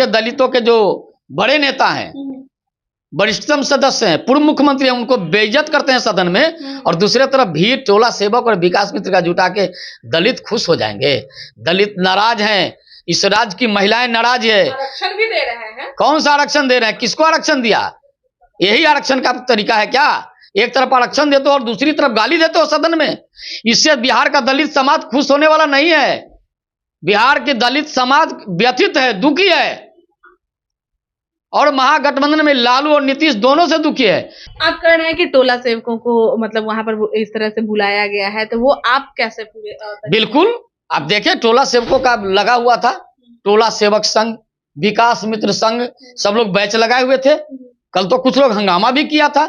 के दलितों के जो बड़े नेता हैं, वरिष्ठतम सदस्य हैं, पूर्व मुख्यमंत्री हैं, उनको बेइज्जत करते हैं सदन में, और दूसरे तरफ भीड़, टोला सेवक और विकास मित्र का जुटा के दलित खुश हो जाएंगे। दलित नाराज हैं, इस राज्य की महिलाएं नाराज है। आरक्षण भी दे रहे हैं। कौन सा आरक्षण दे रहे हैं? किसको आरक्षण दिया? यही आरक्षण का तरीका है क्या? एक तरफ आरक्षण देते हो और दूसरी तरफ गाली देते हो सदन में। इससे बिहार का दलित समाज खुश होने वाला नहीं है। बिहार के दलित समाज व्यथित है, दुखी है, और महागठबंधन में लालू और नीतीश दोनों से दुखी है। आप कह रहे हैं कि टोला सेवकों को मतलब वहां पर इस तरह से बुलाया गया है, तो वो आप कैसे पूरे बिल्कुल, आप देखें टोला सेवकों का लगा हुआ था, टोला सेवक संघ, विकास मित्र संघ, सब लोग बैच लगाए हुए थे। कल तो कुछ लोग हंगामा भी किया था,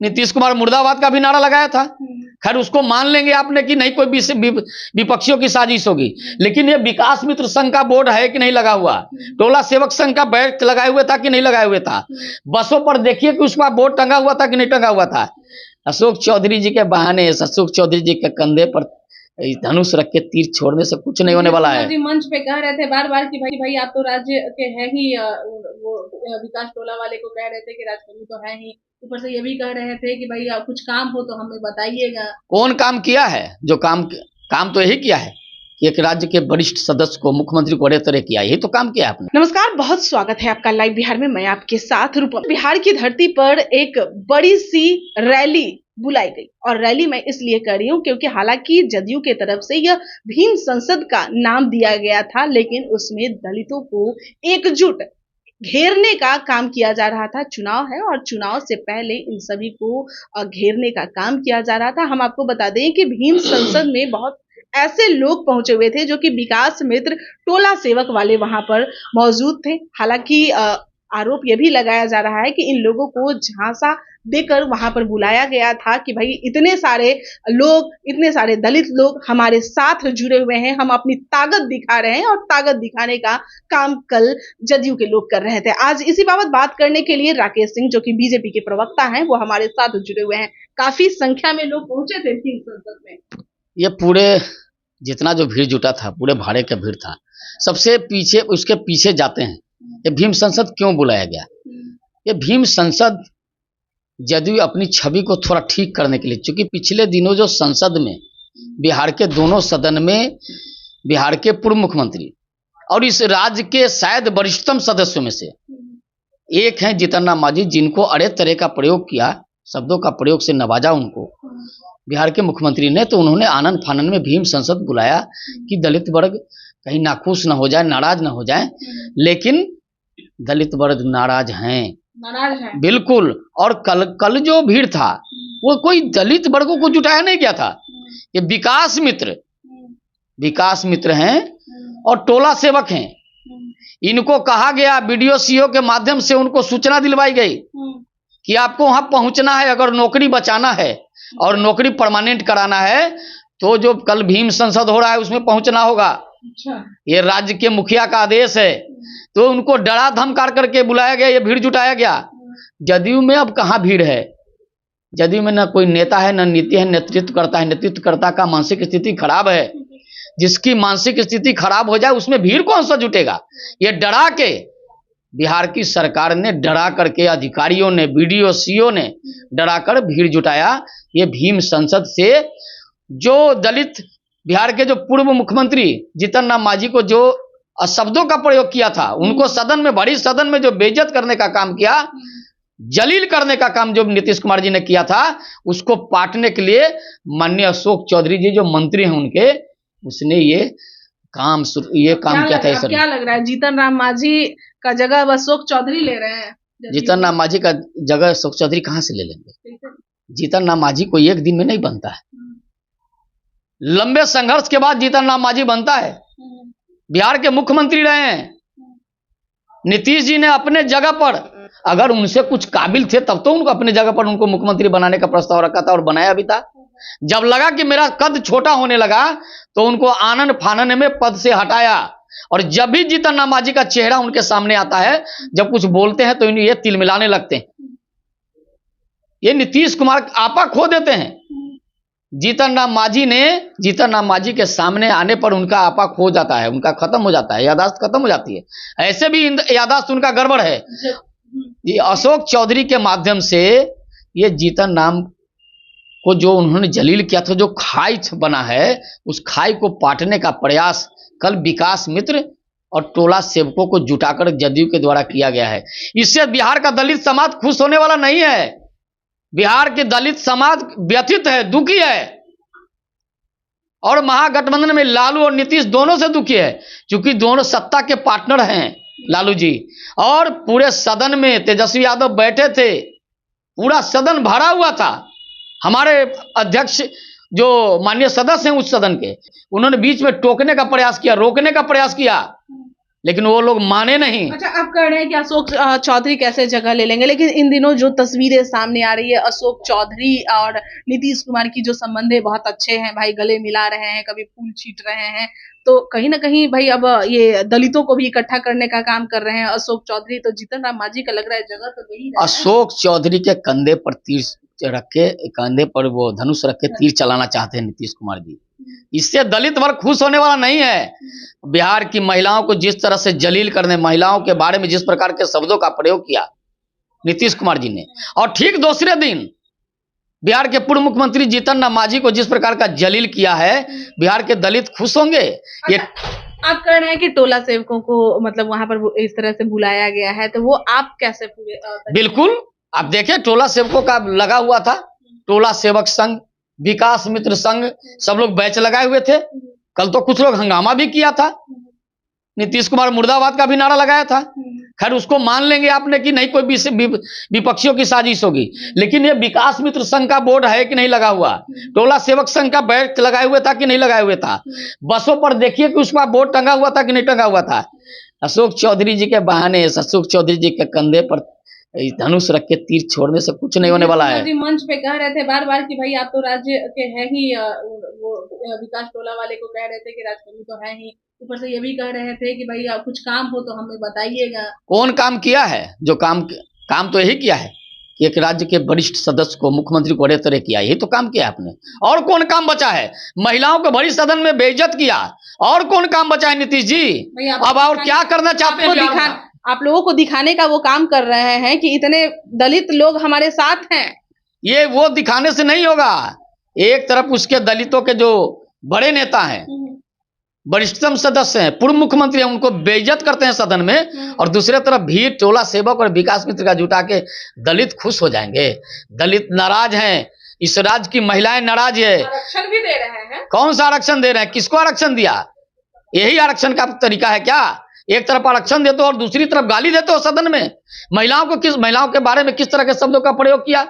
नीतीश कुमार मुर्दाबाद का भी नारा लगाया था। खैर उसको मान लेंगे आपने कि नहीं कोई विपक्षियों की साजिश होगी, लेकिन ये विकास मित्र संघ का बोर्ड है कि नहीं लगा हुआ? टोला सेवक संघ का बैच लगाए हुए था कि नहीं लगाए हुए था? बसों पर देखिए कि उसका बोर्ड टंगा हुआ था कि नहीं टंगा हुआ था? अशोक चौधरी जी के बहाने, अशोक चौधरी जी के कंधे पर धनुष रख के तीर छोड़ने से कुछ नहीं होने वाला है। मंच पे कह रहे थे बार बार कि भाई आप तो राज्य के हैं ही, वो विकास टोला वाले को कह रहे थे कि राजकर्मी तो है ही, ऊपर से ये भी कह रहे थे कि भाई कुछ काम हो तो हमें बताइएगा। कौन काम किया है? जो काम तो यही किया है कि एक राज्य के वरिष्ठ सदस्य को, मुख्यमंत्री को अड़े तरह किया, यही तो काम किया आपने। नमस्कार, बहुत स्वागत है आपका लाइव बिहार में। मैं आपके साथ रूपम। बिहार की धरती पर एक बड़ी सी रैली बुलाई गई, और रैली मैं इसलिए कर रही हूँ क्योंकि हालांकि जदयू के तरफ से यह भीम संसद का नाम दिया गया था, लेकिन उसमें दलितों को एकजुट घेरने का काम किया जा रहा था। चुनाव है और चुनाव से पहले इन सभी को घेरने का काम किया जा रहा था। हम आपको बता दें कि भीम संसद में बहुत ऐसे लोग पहुंचे हुए थे जो कि विकास मित्र, टोला सेवक वाले वहां पर मौजूद थे। हालांकि आरोप यह भी लगाया जा रहा है कि इन लोगों को झांसा देकर वहां पर बुलाया गया था कि भाई इतने सारे लोग, इतने सारे दलित लोग हमारे साथ जुड़े हुए हैं, हम अपनी ताकत दिखा रहे हैं, और ताकत दिखाने का काम कल जदयू के लोग कर रहे थे। आज इसी बाबत बात करने के लिए राकेश सिंह, जो कि बीजेपी के प्रवक्ता हैं, वो हमारे साथ जुड़े हुए हैं। काफी संख्या में लोग पहुंचे थे भीम संसद में। ये पूरे जितना जो भीड़ जुटा था, पूरे भाड़े का भीड़ था। सबसे पीछे, उसके पीछे जाते हैं, ये भीम संसद क्यों बुलाया गया? ये भीम संसद जदयू अपनी छवि को थोड़ा ठीक करने के लिए, क्योंकि पिछले दिनों जो संसद में, बिहार के दोनों सदन में, बिहार के पूर्व मुख्यमंत्री और इस राज्य के शायद वरिष्ठतम सदस्यों में से एक हैं जीतन राम मांझी, जिनको अड़े तरह का प्रयोग किया, शब्दों का प्रयोग से नवाजा उनको बिहार के मुख्यमंत्री ने। तो उन्होंने आनंद फानन में भीम संसद बुलाया कि दलित वर्ग कहीं नाखुश न हो जाए, नाराज न हो जाए। लेकिन दलित वर्ग नाराज हैं, बिल्कुल। और कल जो भीड़ था वो कोई दलित वर्गों को जुटाया नहीं गया था। ये विकास मित्र हैं और टोला सेवक हैं। इनको कहा गया, बीडीओ सीओ के माध्यम से उनको सूचना दिलवाई गई कि आपको वहां पहुंचना है, अगर नौकरी बचाना है और नौकरी परमानेंट कराना है तो जो कल भीम संसद हो रहा है उसमें पहुंचना होगा। ये राज्य के मुखिया का आदेश है। तो उनको डरा धमकार करके बुलाया गया, ये भीड़ जुटाया गया। जदयू में अब कहाँ भीड़ है? जदयू में न कोई नेता है, न नीति है, नेतृत्वकर्ता है। नेतृत्वकर्ता का मानसिक स्थिति खराब है। जिसकी मानसिक स्थिति खराब हो जाए उसमें भीड़ कौन सा जुटेगा? ये डरा के, बिहार की सरकार ने डरा करके, अधिकारियों ने, बीडीओ सीओ ने डरा कर भीड़ जुटाया। ये भीम संसद से जो दलित, बिहार के जो पूर्व मुख्यमंत्री जीतन राम मांझी को जो शब्दों का प्रयोग किया था, उनको सदन में, बड़ी सदन में जो बेइज्जत करने का काम किया, जलील करने का काम जो नीतीश कुमार जी ने किया था, उसको पाटने के लिए माननीय अशोक चौधरी जी जो मंत्री हैं उनके, उसने ये काम किया था। क्या लग रहा है, जीतन राम मांझी का जगह अशोक चौधरी ले रहे हैं? जीतन राम मांझी का जगह अशोक चौधरी कहां से ले लेंगे? जीतन राम मांझी कोई एक दिन में नहीं बनता है। लंबे संघर्ष के बाद जीतन राम मांझी बनता है। बिहार के मुख्यमंत्री रहे हैं। नीतीश जी ने अपने जगह पर, अगर उनसे कुछ काबिल थे तब तो उनको अपने जगह पर उनको मुख्यमंत्री बनाने का प्रस्ताव रखा था और बनाया भी था। जब लगा कि मेरा कद छोटा होने लगा तो उनको आनन फानन में पद से हटाया। और जब भी जीतन राम मांझी का चेहरा उनके सामने आता है, जब कुछ बोलते हैं तो ये तिलमिलाने लगते हैं। ये नीतीश कुमार आपा खो देते हैं। जीतन राम मांझी के सामने आने पर उनका आपा खो जाता है, उनका खत्म हो जाता है, यादाश्त खत्म हो जाती है। ऐसे भी यादाश्त उनका गड़बड़ है। ये अशोक चौधरी के माध्यम से ये जीतन राम को जो उन्होंने जलील किया था, जो खाई बना है, उस खाई को पाटने का प्रयास कल विकास मित्र और टोला सेवकों को जुटाकर जदयू के द्वारा किया गया है। इससे बिहार का दलित समाज खुश होने वाला नहीं है। बिहार के दलित समाज व्यथित है, दुखी है, और महागठबंधन में लालू और नीतीश दोनों से दुखी है, क्योंकि दोनों सत्ता के पार्टनर हैं लालू जी। और पूरे सदन में तेजस्वी यादव बैठे थे, पूरा सदन भरा हुआ था। हमारे अध्यक्ष जो माननीय सदस्य हैं उस सदन के, उन्होंने बीच में टोकने का प्रयास किया, रोकने का प्रयास किया, लेकिन वो लोग माने नहीं। अच्छा, आप कह रहे हैं कि अशोक चौधरी कैसे जगह ले लेंगे, लेकिन इन दिनों जो तस्वीरें सामने आ रही है, अशोक चौधरी और नीतीश कुमार की जो संबंध है बहुत अच्छे हैं भाई, गले मिला रहे हैं, कभी फूल छीट रहे हैं, तो कहीं ना कहीं भाई अब ये दलितों को भी इकट्ठा करने का काम कर रहे हैं अशोक चौधरी। तो जीतन राम मांझी का लग रहा है जगह तो यही है। अशोक चौधरी के कंधे पर तीर रख के, कंधे पर वो धनुष रख के तीर चलाना चाहते हैं नीतीश कुमार जी। इससे दलित वर्ग खुश होने वाला नहीं है। बिहार की महिलाओं को जिस तरह से जलील करने, महिलाओं के बारे में जिस प्रकार के शब्दों का प्रयोग किया नीतीश कुमार जी ने, और ठीक दूसरे दिन बिहार के पूर्व मुख्यमंत्री जीतन राम मांझी को जिस प्रकार का जलील किया है, बिहार के दलित खुश होंगे। ये आप कह रहे हैं कि टोला सेवकों को मतलब वहां पर इस तरह से बुलाया गया है, तो वो आप कैसे पूरे बिल्कुल आप देखें, टोला सेवकों का लगा हुआ था, टोला सेवक संघ, विकास मित्र संघ, सब लोग बैच लगाए हुए थे। कल तो कुछ लोग हंगामा भी किया था, नीतीश कुमार मुर्दाबाद का भी नारा लगाया था। खैर उसको मान लेंगे आपने कि नहीं, कोई विपक्षियों की साजिश होगी, लेकिन ये विकास मित्र संघ का बोर्ड है कि नहीं लगा हुआ, टोला सेवक संघ का बैच लगाए हुए था कि नहीं लगाए हुए था, बसों पर देखिए कि उसका बोर्ड टंगा हुआ था कि नहीं टंगा हुआ था। अशोक चौधरी जी के बहाने, अशोक चौधरी जी के कंधे पर धनुष रख के तीर छोड़ने से कुछ नहीं होने वाला है। मंच पे कह रहे थे बार बार कि भाई आप तो राज्य के हैं ही, वो विकास टोला वाले को कह रहे थे कि राजकर्मी तो है ही, ऊपर से ये भी कह रहे थे कि भाई आप कुछ काम हो तो हमें बताइएगा। कौन काम किया है? जो काम तो यही किया है कि एक राज्य के वरिष्ठ सदस्य को, मुख्यमंत्री को बड़े तरह किया, यही तो काम किया आपने। और कौन काम बचा है? महिलाओं को बड़ी सदन में बेइज्जत किया, और कौन काम बचा है नीतीश जी? अब और क्या करना चाहते हैं? आप लोगों को दिखाने का वो काम कर रहे हैं कि इतने दलित लोग हमारे साथ हैं। ये वो दिखाने से नहीं होगा। एक तरफ उसके दलितों के जो बड़े नेता हैं, वरिष्ठतम सदस्य हैं, पूर्व मुख्यमंत्री हैं, उनको बेइज्जत करते हैं सदन में, और दूसरे तरफ भीड़ टोला सेवक और विकास मित्र का जुटा के दलित खुश हो जाएंगे। दलित नाराज हैं, इस राज्य की महिलाएं नाराज है। आरक्षण भी दे रहे हैं। कौन सा आरक्षण दे रहे हैं? किसको आरक्षण दिया? यही आरक्षण का तरीका है क्या? एक तरफ आरक्षण देते हो और दूसरी तरफ गाली देते हो सदन में। महिलाओं के बारे में किस तरह के शब्दों का प्रयोग किया?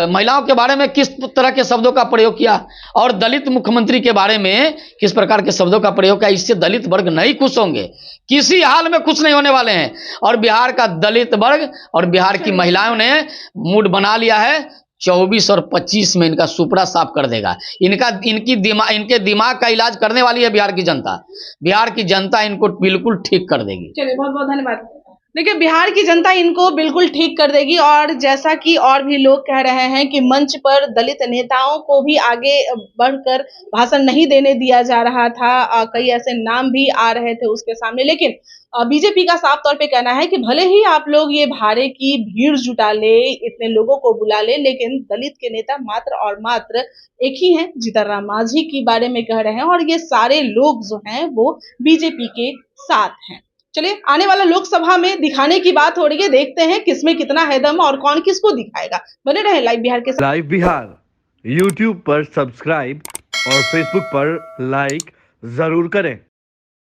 महिलाओं के बारे में किस तरह के शब्दों का प्रयोग किया, और दलित मुख्यमंत्री के बारे में किस प्रकार के शब्दों का प्रयोग किया। इससे दलित वर्ग नहीं खुश होंगे, किसी हाल में खुश नहीं होने वाले हैं। और बिहार का दलित वर्ग और बिहार की महिलाओं ने मूड बना लिया है, 24 और 25 में इनका सुपड़ा साफ कर देगा। इनके दिमाग का इलाज करने वाली है बिहार की जनता। बिहार की जनता इनको बिल्कुल ठीक कर देगी। चलिए, बहुत बहुत धन्यवाद। देखिए, बिहार की जनता इनको बिल्कुल ठीक कर देगी, और जैसा कि और भी लोग कह रहे हैं कि मंच पर दलित नेताओं को भी आगे बढ़कर भाषण नहीं देने दिया जा रहा था, कई ऐसे नाम भी आ रहे थे उसके सामने, लेकिन बीजेपी का साफ तौर पे कहना है कि भले ही आप लोग ये भारे की भीड़ जुटा ले, इतने लोगों को बुला ले, लेकिन दलित के नेता मात्र और मात्र एक ही हैं, जीतन राम मांझी के बारे में कह रहे हैं, और ये सारे लोग जो हैं वो बीजेपी के साथ हैं। चलिए, आने वाला लोकसभा में दिखाने की बात हो रही है, देखते हैं किसमें कितना है दम और कौन किसको दिखाएगा। बने रहे लाइव बिहार के साथ। लाइव बिहार यूट्यूब पर सब्सक्राइब और फेसबुक पर लाइक जरूर करें।